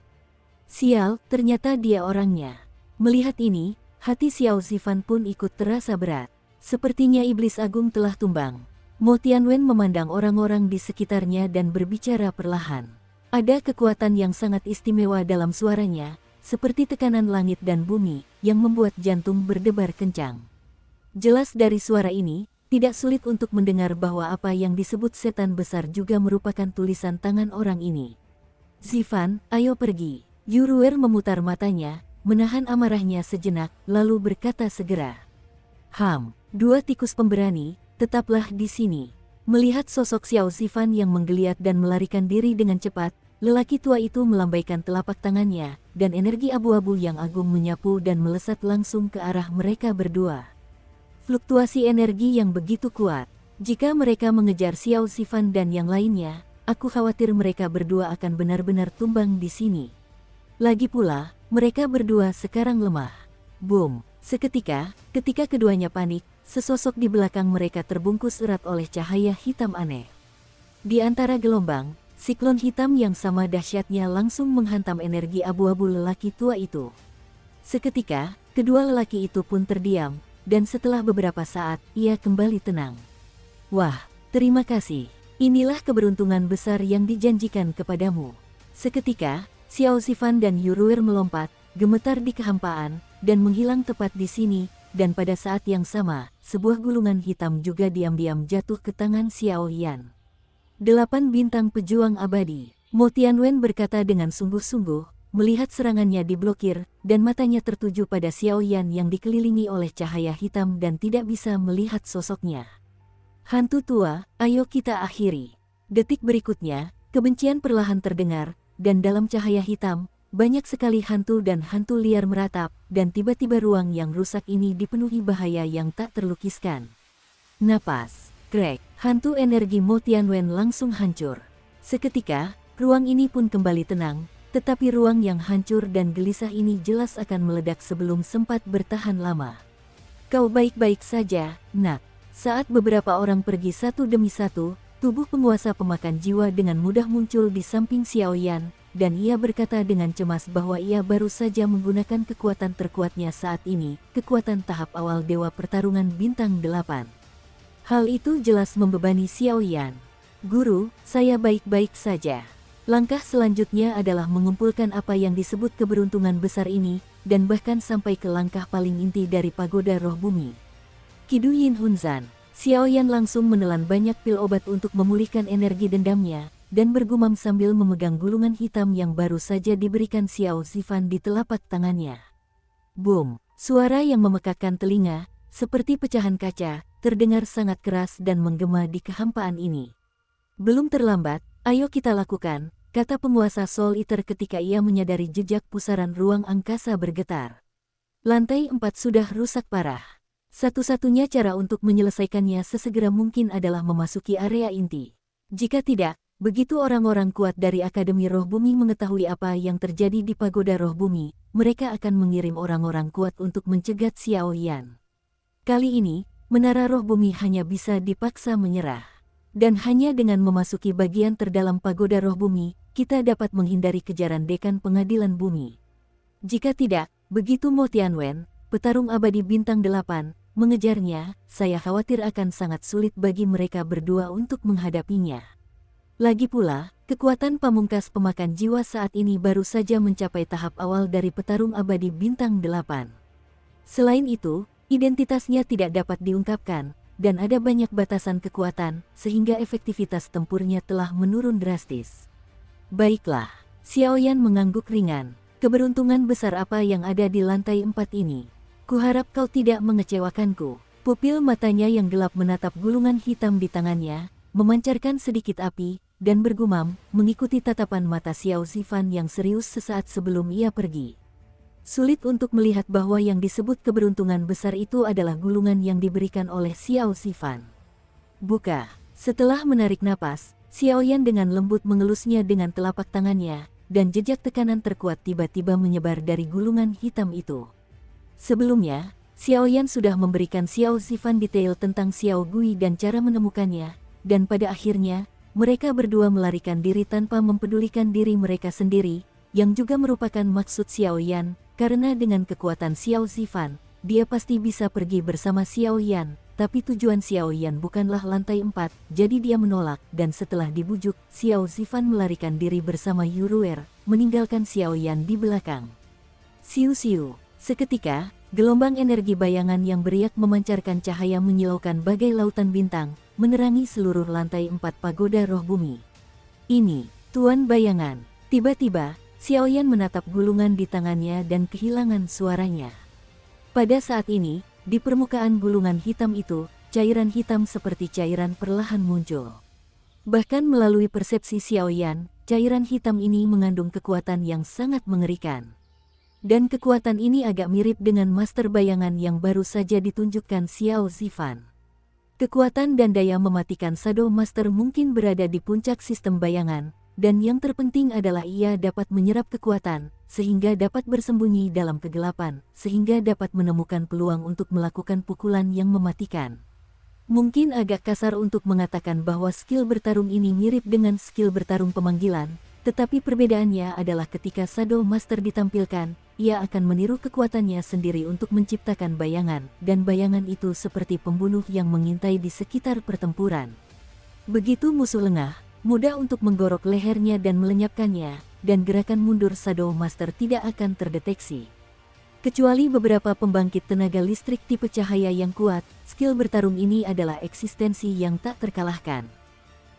A: Sial, ternyata dia orangnya. Melihat ini, hati Xiao Zifan pun ikut terasa berat. Sepertinya iblis agung telah tumbang. Mo Tianwen memandang orang-orang di sekitarnya dan berbicara perlahan. Ada kekuatan yang sangat istimewa dalam suaranya, seperti tekanan langit dan bumi, yang membuat jantung berdebar kencang. Jelas dari suara ini, tidak sulit untuk mendengar bahwa apa yang disebut setan besar juga merupakan tulisan tangan orang ini. Zifan, ayo pergi. Yuruer memutar matanya, menahan amarahnya sejenak, lalu berkata segera. 2 tikus pemberani, tetaplah di sini. Melihat sosok Xiao Zifan yang menggeliat dan melarikan diri dengan cepat, lelaki tua itu melambaikan telapak tangannya, dan energi abu-abu yang agung menyapu dan melesat langsung ke arah mereka berdua. Fluktuasi energi yang begitu kuat. Jika mereka mengejar Xiao Zifan dan yang lainnya, aku khawatir mereka berdua akan benar-benar tumbang di sini. Lagi pula, mereka berdua sekarang lemah. Boom! Seketika, ketika keduanya panik, sesosok di belakang mereka terbungkus erat oleh cahaya hitam aneh. Di antara gelombang, siklon hitam yang sama dahsyatnya langsung menghantam energi abu-abu lelaki tua itu. Seketika, kedua lelaki itu pun terdiam, dan setelah beberapa saat, ia kembali tenang. Wah, terima kasih. Inilah keberuntungan besar yang dijanjikan kepadamu. Seketika, Xiao Zifan dan Yuruer melompat, gemetar di kehampaan, dan menghilang tepat di sini, dan pada saat yang sama, sebuah gulungan hitam juga diam-diam jatuh ke tangan Xiao Yan. 8 bintang pejuang abadi. Mo Tianwen berkata dengan sungguh-sungguh, melihat serangannya diblokir, dan matanya tertuju pada Xiao Yan yang dikelilingi oleh cahaya hitam dan tidak bisa melihat sosoknya. Hantu tua, ayo kita akhiri. Detik berikutnya, kebencian perlahan terdengar, dan dalam cahaya hitam, banyak sekali hantu dan hantu liar meratap, dan tiba-tiba ruang yang rusak ini dipenuhi bahaya yang tak terlukiskan. Napas, crack, hantu energi Mo Tianwen langsung hancur. Seketika, ruang ini pun kembali tenang, tetapi ruang yang hancur dan gelisah ini jelas akan meledak sebelum sempat bertahan lama. Kau baik-baik saja, nak. Saat beberapa orang pergi satu demi satu, tubuh penguasa pemakan jiwa dengan mudah muncul di samping Xiao Yan, dan ia berkata dengan cemas bahwa ia baru saja menggunakan kekuatan terkuatnya saat ini, kekuatan tahap awal Dewa Pertarungan Bintang 8. Hal itu jelas membebani Xiao Yan. Guru, saya baik-baik saja. Langkah selanjutnya adalah mengumpulkan apa yang disebut keberuntungan besar ini, dan bahkan sampai ke langkah paling inti dari pagoda roh bumi. Kidu Yin Hunzan, Xiao Yan langsung menelan banyak pil obat untuk memulihkan energi dendamnya, dan bergumam sambil memegang gulungan hitam yang baru saja diberikan Xiao Zifan di telapak tangannya. Boom! Suara yang memekakkan telinga, seperti pecahan kaca, terdengar sangat keras dan menggema di kehampaan ini. Belum terlambat, ayo kita lakukan, kata penguasa Soul Eater ketika ia menyadari jejak pusaran ruang angkasa bergetar. Lantai 4 sudah rusak parah. Satu-satunya cara untuk menyelesaikannya sesegera mungkin adalah memasuki area inti. Jika tidak, begitu orang-orang kuat dari Akademi Roh Bumi mengetahui apa yang terjadi di Pagoda Roh Bumi, mereka akan mengirim orang-orang kuat untuk mencegat Xiao Yan. Kali ini, Menara Roh Bumi hanya bisa dipaksa menyerah. Dan hanya dengan memasuki bagian terdalam Pagoda Roh Bumi, kita dapat menghindari kejaran Dekan Pengadilan Bumi. Jika tidak, begitu Mo Tianwen, petarung abadi bintang 8, mengejarnya, saya khawatir akan sangat sulit bagi mereka berdua untuk menghadapinya. Lagi pula, kekuatan pamungkas pemakan jiwa saat ini baru saja mencapai tahap awal dari petarung abadi bintang 8. Selain itu, identitasnya tidak dapat diungkapkan, dan ada banyak batasan kekuatan, sehingga efektivitas tempurnya telah menurun drastis. Baiklah, Xiao Yan mengangguk ringan. Keberuntungan besar apa yang ada di lantai 4 ini? Kuharap kau tidak mengecewakanku. Pupil matanya yang gelap menatap gulungan hitam di tangannya, memancarkan sedikit api, dan bergumam, mengikuti tatapan mata Xiao Zifan yang serius sesaat sebelum ia pergi. Sulit untuk melihat bahwa yang disebut keberuntungan besar itu adalah gulungan yang diberikan oleh Xiao Zifan. Buka. Setelah menarik napas, Xiao Yan dengan lembut mengelusnya dengan telapak tangannya, dan jejak tekanan terkuat tiba-tiba menyebar dari gulungan hitam itu. Sebelumnya, Xiao Yan sudah memberikan Xiao Zifan detail tentang Xiao Gui dan cara menemukannya, dan pada akhirnya, mereka berdua melarikan diri tanpa mempedulikan diri mereka sendiri, yang juga merupakan maksud Xiao Yan, karena dengan kekuatan Xiao Zifan, dia pasti bisa pergi bersama Xiao Yan, tapi tujuan Xiao Yan bukanlah lantai 4, jadi dia menolak, dan setelah dibujuk, Xiao Zifan melarikan diri bersama Yuruer, meninggalkan Xiao Yan di belakang. Siu-siu. Seketika, gelombang energi bayangan yang beriak memancarkan cahaya menyilaukan bagai lautan bintang, menerangi seluruh lantai 4 pagoda roh bumi. Ini, Tuan Bayangan. Tiba-tiba, Xiao Yan menatap gulungan di tangannya dan kehilangan suaranya. Pada saat ini, di permukaan gulungan hitam itu, cairan hitam seperti cairan perlahan muncul. Bahkan melalui persepsi Xiao Yan, cairan hitam ini mengandung kekuatan yang sangat mengerikan. Dan kekuatan ini agak mirip dengan master bayangan yang baru saja ditunjukkan Xiao Zifan. Kekuatan dan daya mematikan Shadow Master mungkin berada di puncak sistem bayangan, dan yang terpenting adalah ia dapat menyerap kekuatan, sehingga dapat bersembunyi dalam kegelapan, sehingga dapat menemukan peluang untuk melakukan pukulan yang mematikan. Mungkin agak kasar untuk mengatakan bahwa skill bertarung ini mirip dengan skill bertarung pemanggilan, tetapi perbedaannya adalah ketika Shadow Master ditampilkan, ia akan meniru kekuatannya sendiri untuk menciptakan bayangan, dan bayangan itu seperti pembunuh yang mengintai di sekitar pertempuran. Begitu musuh lengah, mudah untuk menggorok lehernya dan melenyapkannya, dan gerakan mundur Shadow Master tidak akan terdeteksi. Kecuali beberapa pembangkit tenaga listrik tipe cahaya yang kuat, skill bertarung ini adalah eksistensi yang tak terkalahkan.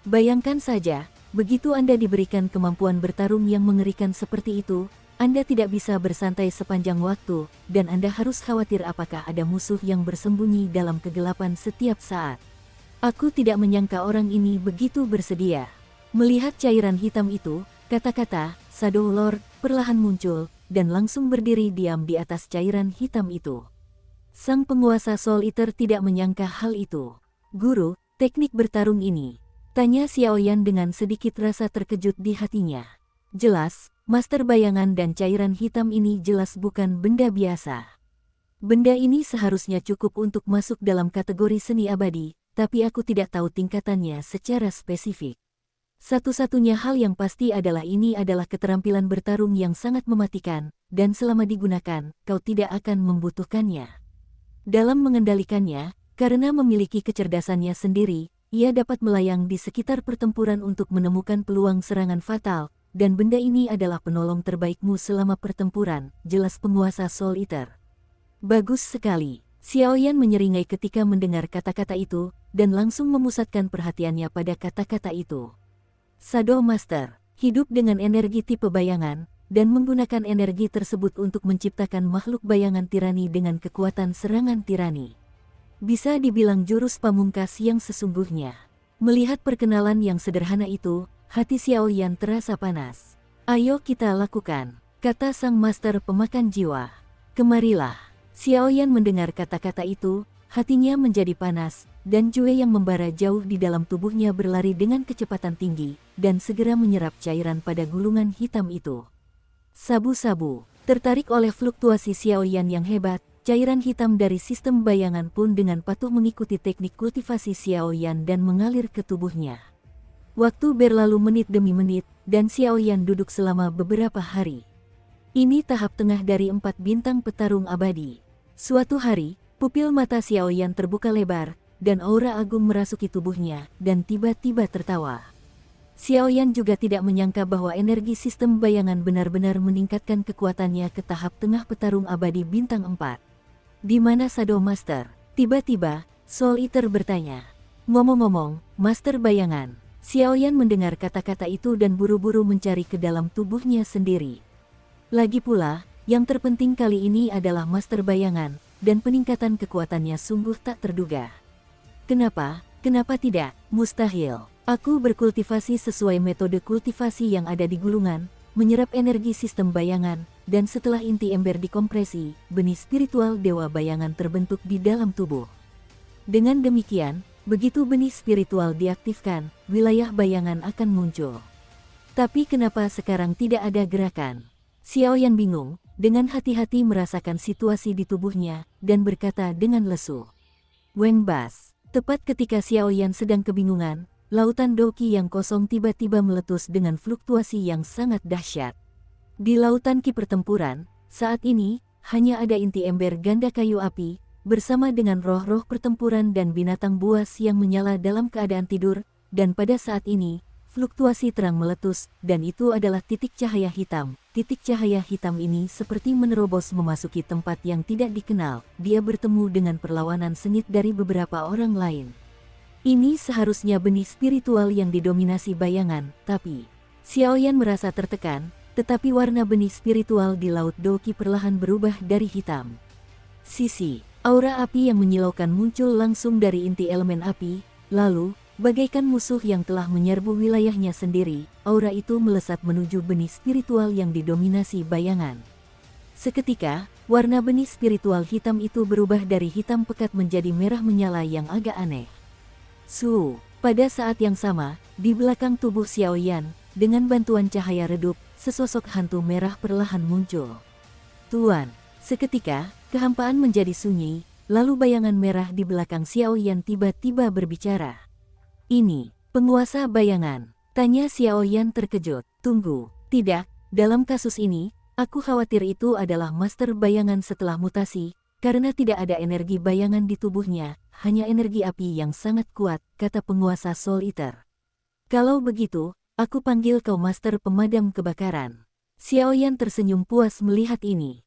A: Bayangkan saja, begitu Anda diberikan kemampuan bertarung yang mengerikan seperti itu, Anda tidak bisa bersantai sepanjang waktu, dan Anda harus khawatir apakah ada musuh yang bersembunyi dalam kegelapan setiap saat. Aku tidak menyangka orang ini begitu bersedia. Melihat cairan hitam itu, kata-kata Shadow Lord perlahan muncul, dan langsung berdiri diam di atas cairan hitam itu. Sang penguasa Soul Eater tidak menyangka hal itu. Guru, teknik bertarung ini? Tanya Xiao Yan dengan sedikit rasa terkejut di hatinya. Jelas, Master bayangan dan cairan hitam ini jelas bukan benda biasa. Benda ini seharusnya cukup untuk masuk dalam kategori seni abadi, tapi aku tidak tahu tingkatannya secara spesifik. Satu-satunya hal yang pasti adalah ini adalah keterampilan bertarung yang sangat mematikan, dan selama digunakan, kau tidak akan membutuhkannya. Dalam mengendalikannya, karena memiliki kecerdasannya sendiri, ia dapat melayang di sekitar pertempuran untuk menemukan peluang serangan fatal, dan benda ini adalah penolong terbaikmu selama pertempuran, jelas penguasa Soul Eater. Bagus sekali. Xiaoyan menyeringai ketika mendengar kata-kata itu, dan langsung memusatkan perhatiannya pada kata-kata itu. Shadow Master, hidup dengan energi tipe bayangan, dan menggunakan energi tersebut untuk menciptakan makhluk bayangan tirani dengan kekuatan serangan tirani. Bisa dibilang jurus pamungkas yang sesungguhnya. Melihat perkenalan yang sederhana itu, hati Xiaoyan terasa panas. Ayo kita lakukan, kata sang master pemakan jiwa. Kemarilah. Xiaoyan mendengar kata-kata itu, hatinya menjadi panas, dan Jue yang membara jauh di dalam tubuhnya berlari dengan kecepatan tinggi, dan segera menyerap cairan pada gulungan hitam itu. Sabu-sabu, tertarik oleh fluktuasi Xiaoyan yang hebat, cairan hitam dari sistem bayangan pun dengan patuh mengikuti teknik kultivasi Xiaoyan dan mengalir ke tubuhnya. Waktu berlalu menit demi menit, dan Xiaoyan duduk selama beberapa hari. Ini tahap tengah dari 4 bintang petarung abadi. Suatu hari, pupil mata Xiaoyan terbuka lebar, dan aura agung merasuki tubuhnya, dan tiba-tiba tertawa. Xiaoyan juga tidak menyangka bahwa energi sistem bayangan benar-benar meningkatkan kekuatannya ke tahap tengah petarung abadi bintang 4. Di mana Shadow Master? Tiba-tiba, Soul Eater bertanya. Ngomong-ngomong, Master bayangan. Xiaoyan mendengar kata-kata itu dan buru-buru mencari ke dalam tubuhnya sendiri. Lagi pula, yang terpenting kali ini adalah master bayangan, dan peningkatan kekuatannya sungguh tak terduga. Kenapa? Kenapa tidak? Mustahil. Aku berkultivasi sesuai metode kultivasi yang ada di gulungan, menyerap energi sistem bayangan, dan setelah inti ember dikompresi, benih spiritual dewa bayangan terbentuk di dalam tubuh. Dengan demikian, begitu benih spiritual diaktifkan, wilayah bayangan akan muncul. Tapi kenapa sekarang tidak ada gerakan? Xiaoyan bingung, dengan hati-hati merasakan situasi di tubuhnya, dan berkata dengan lesu. Weng Bas. Tepat ketika Xiaoyan sedang kebingungan, lautan Doqi yang kosong tiba-tiba meletus dengan fluktuasi yang sangat dahsyat. Di lautan ki pertempuran, saat ini, hanya ada inti ember ganda kayu api, bersama dengan roh-roh pertempuran dan binatang buas yang menyala dalam keadaan tidur, dan pada saat ini, fluktuasi terang meletus, dan itu adalah titik cahaya hitam. Titik cahaya hitam ini seperti menerobos memasuki tempat yang tidak dikenal. Dia bertemu dengan perlawanan sengit dari beberapa orang lain. Ini seharusnya benih spiritual yang didominasi bayangan, tapi Xiaoyan merasa tertekan, tetapi warna benih spiritual di Laut Doqi perlahan berubah dari hitam. Sisi, aura api yang menyilaukan muncul langsung dari inti elemen api, lalu, bagaikan musuh yang telah menyerbu wilayahnya sendiri, aura itu melesat menuju benih spiritual yang didominasi bayangan. Seketika, warna benih spiritual hitam itu berubah dari hitam pekat menjadi merah menyala yang agak aneh. Pada saat yang sama, di belakang tubuh Xiaoyan, dengan bantuan cahaya redup, sesosok hantu merah perlahan muncul. Tuan, seketika, kehampaan menjadi sunyi, lalu bayangan merah di belakang Xiaoyan tiba-tiba berbicara. Ini, penguasa bayangan, tanya Xiaoyan terkejut. Tunggu, tidak, dalam kasus ini, aku khawatir itu adalah master bayangan setelah mutasi, karena tidak ada energi bayangan di tubuhnya, hanya energi api yang sangat kuat, kata penguasa Soul Eater. Kalau begitu, aku panggil kau master pemadam kebakaran. Xiaoyan tersenyum puas melihat ini.